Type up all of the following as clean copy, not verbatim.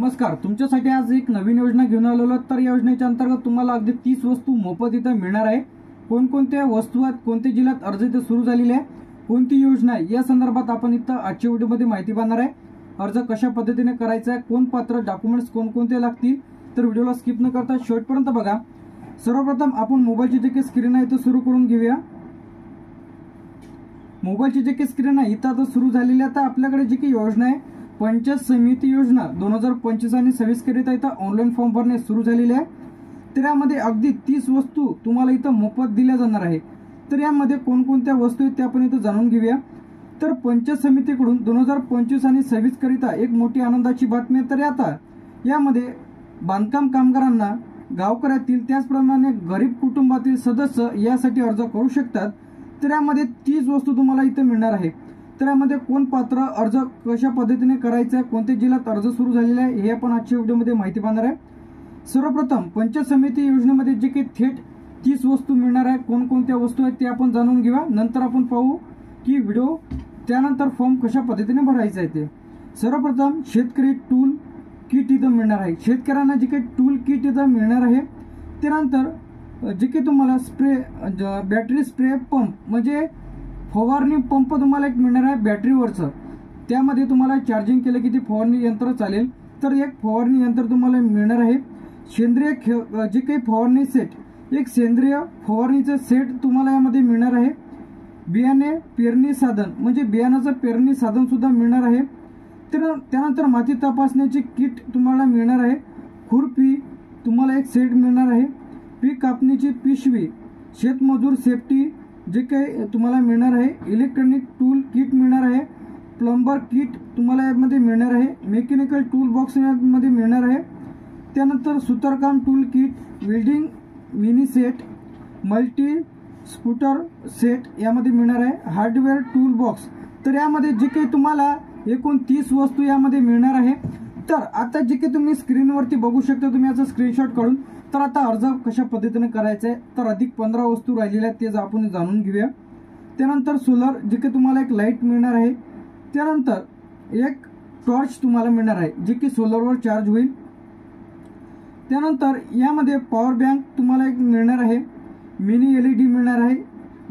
नमस्कार, तुमच्यासाठी आज एक नवीन योजना घेऊन आलेलो. तर या योजनेच्या अंतर्गत तुम्हाला अगदी 30 वस्तू मोफत इथं मिळणार आहे. कोणकोणत्या वस्तू आहेत, कोणत्या जिल्ह्यात अर्ज इथं सुरू झालेले आहे, कोणती योजना आहे या संदर्भात आपण इथं आजच्या व्हिडिओमध्ये माहिती पाहणार आहे. अर्ज कशा पद्धतीने करायचा आहे, कोण पात्र, डॉक्युमेंट्स कोणकोणते लागतील, तर व्हिडिओला स्किप न करता शेवटपर्यंत बघा. सर्वप्रथम आपण मोबाईलची जे काही स्क्रीन आहे इथं सुरू करून घेऊया. मोबाईलची जे काही स्क्रीन आहे इथं आता सुरू झालेली आहे. आता आपल्याकडे जी काही योजना आहे पंचायत समिती योजना 2025 आणि 26 करिता इथं ऑनलाईन फॉर्म भरणे सुरू झालेले आहे. तर यामध्ये अगदी 30 वस्तू तुम्हाला इथं मोफत दिल्या जाणार आहे. तर यामध्ये कोणकोणत्या वस्तू आहेत ते आपण इथं जाणून घेऊया. तर पंचायत समितीकडून 2025 आणि 26 करिता एक मोठी आनंदाची बातमी आहे. तर आता यामध्ये बांधकाम कामगारांना गावकऱ्यातील त्याचप्रमाणे गरीब कुटुंबातील सदस्य यासाठी अर्ज करू शकतात. तर यामध्ये 30 वस्तू तुम्हाला इथं मिळणार आहे. तर यामध्ये कोण पात्र, अर्ज कशा पद्धतीने करायचा आहे, कोणत्या जिल्ह्यात अर्ज सुरू झालेला आहे हे आपण आजच्या व्हिडिओमध्ये माहिती पाहणार आहे. सर्वप्रथम पंचायत समिती योजनेमध्ये जे काही थेट 30 वस्तू मिळणार आहे, कोणकोणत्या वस्तू आहेत ते आपण जाणून घेऊया. नंतर आपण पाहू की व्हिडिओ त्यानंतर फॉर्म कशा पद्धतीने भरायचा आहे ते. सर्वप्रथम शेतकरी टूल किट इथं मिळणार आहे. शेतकऱ्यांना जे काही टूल किट इथं मिळणार आहे. त्यानंतर जे काही तुम्हाला स्प्रे, बॅटरी स्प्रे पंप म्हणजे फवारणी पंप तुम्हाला एक मिळणार आहे बॅटरीवरचं. त्यामध्ये तुम्हाला चार्जिंग केलं की ते फवारणी यंत्र चालेल. तर एक फवारणी यंत्र तुम्हाला मिळणार आहे. सेंद्रिय जे काही फवारणी सेट, एक सेंद्रिय फवारणीचं सेट तुम्हाला यामध्ये मिळणार आहे. बियाणे पेरणी साधन म्हणजे बियाणाचं पेरणी साधन सुद्धा मिळणार आहे. त्यानंतर माती तपासण्याची किट तुम्हाला मिळणार आहे. खुरपी तुम्हाला एक सेट मिळणार आहे. पीक कापणीची पिशवी, शेतमजूर सेफ्टी जे काही तुम्हाला मिळणार आहे. इलेक्ट्रॉनिक टूल किट मिळणार आहे. प्लंबर किट तुम्हाला यामध्ये मिळणार आहे. मेकॅनिकल टूल बॉक्स यामध्ये मिळणार आहे. त्यानंतर सुतारकाम tool kit, welding mini set, multi scooter set यामध्ये मिळणार आहे. Hardware tool box. तर यामध्ये जे काही तुम्हाला एकूण 30 वस्तू यामध्ये मिळणार आहे. तर आता जे काही तुम्ही स्क्रीनवरती बघू शकता, तुम्ही याचा स्क्रीनशॉट काढून. तर आता अर्ज कशा पद्धतीने करायचा आहे, तर अधिक 15 वस्तू राहिलेल्या आहेत ते आपण जाणून घेऊया. त्यानंतर सोलर जे काही तुम्हाला एक लाईट मिळणार आहे. त्यानंतर एक टॉर्च तुम्हाला मिळणार आहे जे की सोलरवर चार्ज होईल. त्यानंतर यामध्ये पॉवर बँक तुम्हाला एक मिळणार आहे. मिनी LED मिळणार आहे.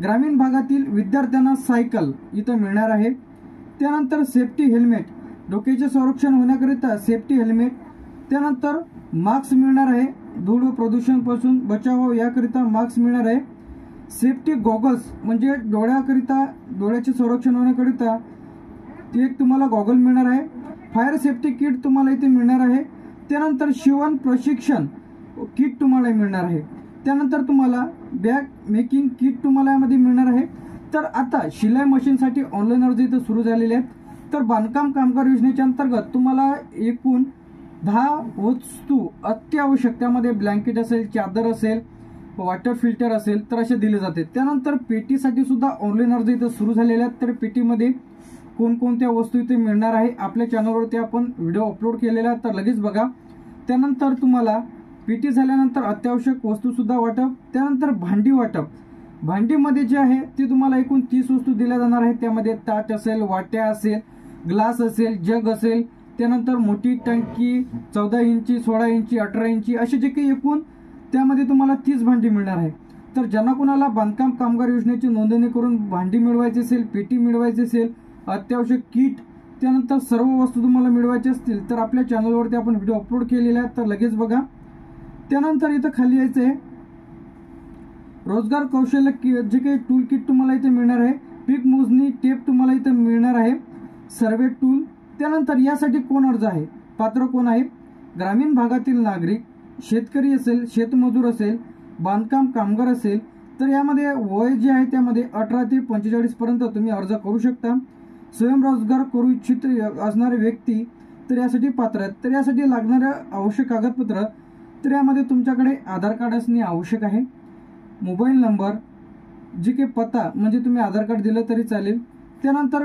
ग्रामीण भागातील विद्यार्थ्यांना सायकल इथं मिळणार आहे. त्यानंतर सेफ्टी हेल्मेट, डोक्याचे संरक्षण होण्याकरिता सेफ्टी हेल्मेट. त्यानंतर मास्क मिळणार आहे. धूळ व प्रदूषणापासून बचाव याकरिता मास्क मिळणार आहे. सेफ्टी गॉगल्स म्हणजे डोळ्याचे संरक्षण होण्याकरिता ते एक तुम्हाला गॉगल मिळणार आहे. फायर सेफ्टी किट तुम्हाला इथे मिळणार आहे. त्यानंतर शिवण प्रशिक्षण किट तुम्हाला मिळणार आहे. त्यानंतर तुम्हाला बॅग मेकिंग किट तुम्हाला यामध्ये मिळणार आहे. तर आता शिलाई मशीनसाठी ऑनलाईन अर्ज इथं सुरू झालेले आहेत. तर बांधकाम कामगार योजनेच्या अंतर्गत तुम्हाला एकूण 10 वस्तू अत्यावश्यक, त्यामध्ये ब्लँकेट असेल, चादर असेल, वॉटर फिल्टर असेल तर असे दिले जाते. त्यानंतर पेटीसाठी सुद्धा ऑनलाईन अर्ज इथं सुरू झालेले आहेत. तर पेटीमध्ये कोणकोणत्या वस्तू इथे मिळणार आहे आपल्या चॅनलवरती आपण व्हिडिओ अपलोड केलेला आहे, तर लगेच बघा. त्यानंतर तुम्हाला पेटी झाल्यानंतर अत्यावश्यक वस्तू सुद्धा वाटप. त्यानंतर भांडी वाटप. भांडीमध्ये जे आहे ते तुम्हाला एकूण 30 वस्तू दिल्या जाणार आहेत. त्यामध्ये ताट असेल, वाट्या असेल, ग्लास असेल, जग असेल. त्यानंतर मोठी टंकी 14 इंची, 16 इंची, 18 इंची असे जे काही एकूण त्यामध्ये तुम्हाला 30 भांडी मिळणार आहे. तर ज्यांना कोणाला बांधकाम कामगार योजनेची नोंदणी करून भांडी मिळवायची असेल, पेटी मिळवायची असेल, अत्यावश्यक किट, त्यानंतर सर्व वस्तू तुम्हाला मिळवायची असतील तर आपल्या चॅनलवरती आपण व्हिडिओ अपलोड केलेला आहे, तर लगेच बघा. त्यानंतर इथं खाली यायचं आहे रोजगार कौशल्य जे काही टूल किट तुम्हाला इथे मिळणार आहे. पीक मोजणी टेप तुम्हाला इथे मिळणार आहे. सर्वे टूल. त्यानंतर यासाठी कोण अर्ज आहे, पात्र कोण आहे, ग्रामीण भागातील नागरिक, शेतकरी असेल, शेतमजूर असेल, बांधकाम कामगार असेल. तर यामध्ये वय जे आहे त्यामध्ये 18 ते 45 पर्यंत तुम्ही अर्ज करू शकता. स्वयंरोजगार करू इच्छित असणारे व्यक्ती तर यासाठी पात्र आहेत. तर यासाठी लागणाऱ्या आवश्यक कागदपत्र, तर यामध्ये तुमच्याकडे आधार कार्ड असणे आवश्यक आहे. मोबाईल नंबर, जे काही पत्ता म्हणजे तुम्ही आधार कार्ड दिलं तरी चालेल. त्यानंतर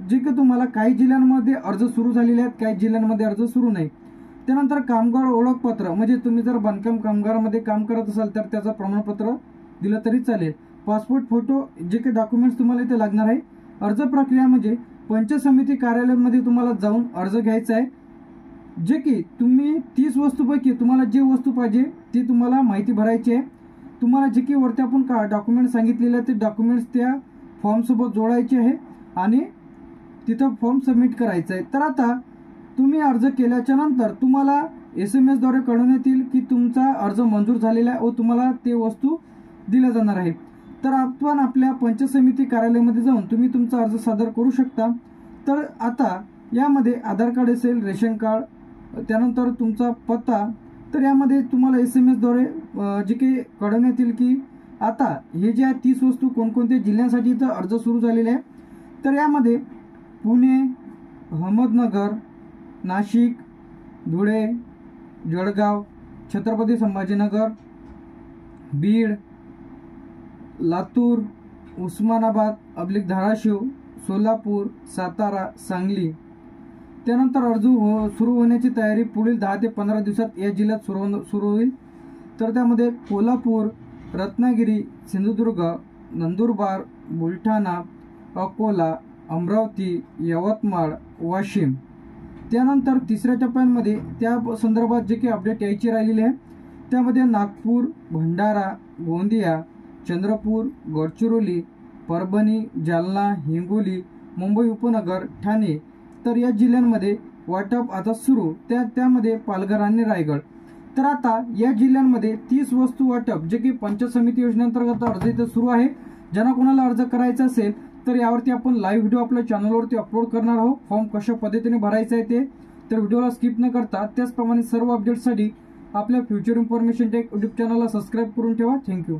जे काही तुम्हाला काही जिल्ह्यांमध्ये अर्ज सुरू झालेले आहेत, काही जिल्ह्यांमध्ये अर्ज सुरू नाही. त्यानंतर कामगार ओळखपत्र म्हणजे तुम्ही जर बांधकाम कामगारामध्ये काम करत असाल तर त्याचं प्रमाणपत्र दिलं तरी चालेल. पासपोर्ट फोटो, जे काही डॉक्युमेंट्स तुम्हाला इथे लागणार आहे. अर्ज प्रक्रिया म्हणजे पंचायत समिती कार्यालयामध्ये तुम्हाला जाऊन अर्ज घ्यायचा आहे. जे की तुम्ही 30 वस्तूपैकी तुम्हाला जे वस्तू पाहिजे ती तुम्हाला माहिती भरायची आहे। तुम्हाला जे की वरती आपण डॉक्युमेंट सांगितलेले आहे ते डॉक्युमेंट्स त्या फॉर्मसोबत जोडायचे आहे आणि तिथं फॉर्म सबमिट करायचा आहे। तर आता तुम्ही अर्ज केल्याच्या नंतर तुम्हाला SMS द्वारे कळवण्यात येईल की तुमचा अर्ज मंजूर झालेला आहे व तुम्हाला ते वस्तू दिल्या जाणार आहे। तर आपण आपल्या पंचायत समिती कार्यालयामध्ये जाऊन तुम्ही तुमचा अर्ज सादर करू शकता। तर आता यामध्ये आधार कार्ड असेल, रेशन कार्ड, त्यानंतर तुमचा पत्ता, तर यामध्ये तुम्हाला SMS द्वारे जे काही कळवण्यात येईल की आता हे जे 30 वस्तू कोणकोणत्या जिल्ह्यांसाठी इथं अर्ज सुरू झालेले आहे। तर यामध्ये पुणे, अहमदनगर, नाशिक, धुळे, जळगाव, छत्रपती संभाजीनगर, बीड, लातूर, उस्मानाबाद / धाराशिव, सोलापूर, सातारा, सांगली, त्यानंतर अर्ज सुरू होण्याची तयारी पुढील 10 ते 15 दिवसात या जिल्ह्यात सुरू होईल। तर त्यामध्ये कोल्हापूर, रत्नागिरी, सिंधुदुर्ग, नंदुरबार, बुलढाणा, अकोला, अमरावती, यवतमाळ, वाशिम, त्यानंतर तिसऱ्या टप्प्यामध्ये त्या संदर्भात जे काही अपडेट यायची राहिलेली आहे त्यामध्ये नागपूर, भंडारा, गोंदिया, चंद्रपूर, गडचिरोली, परभणी, जालना, हिंगोली, मुंबई उपनगर, ठाणे, तर या जिल्ह्यांमध्ये वाटप आता सुरू, त्यामध्ये पालघर आणि रायगड। तर आता या जिल्ह्यांमध्ये 30 वस्तू वाटप जे की पंचायत समिती योजनेअंतर्गत अर्ज इथं सुरू आहे। ज्यांना कोणाला अर्ज करायचा असेल तर यावरती आपण लाईव्ह व्हिडिओ आपल्या चॅनलवरती अपलोड करणार आहोत। फॉर्म कशा पद्धतीने भरायचा आहे ते, तर व्हिडिओला स्किप न करता त्याचप्रमाणे सर्व अपडेट्ससाठी आपल्या फ्युचर इन्फॉर्मेशन टेक यूट्यूब चॅनलला सबस्क्राईब करून ठेवा। थँक्यू।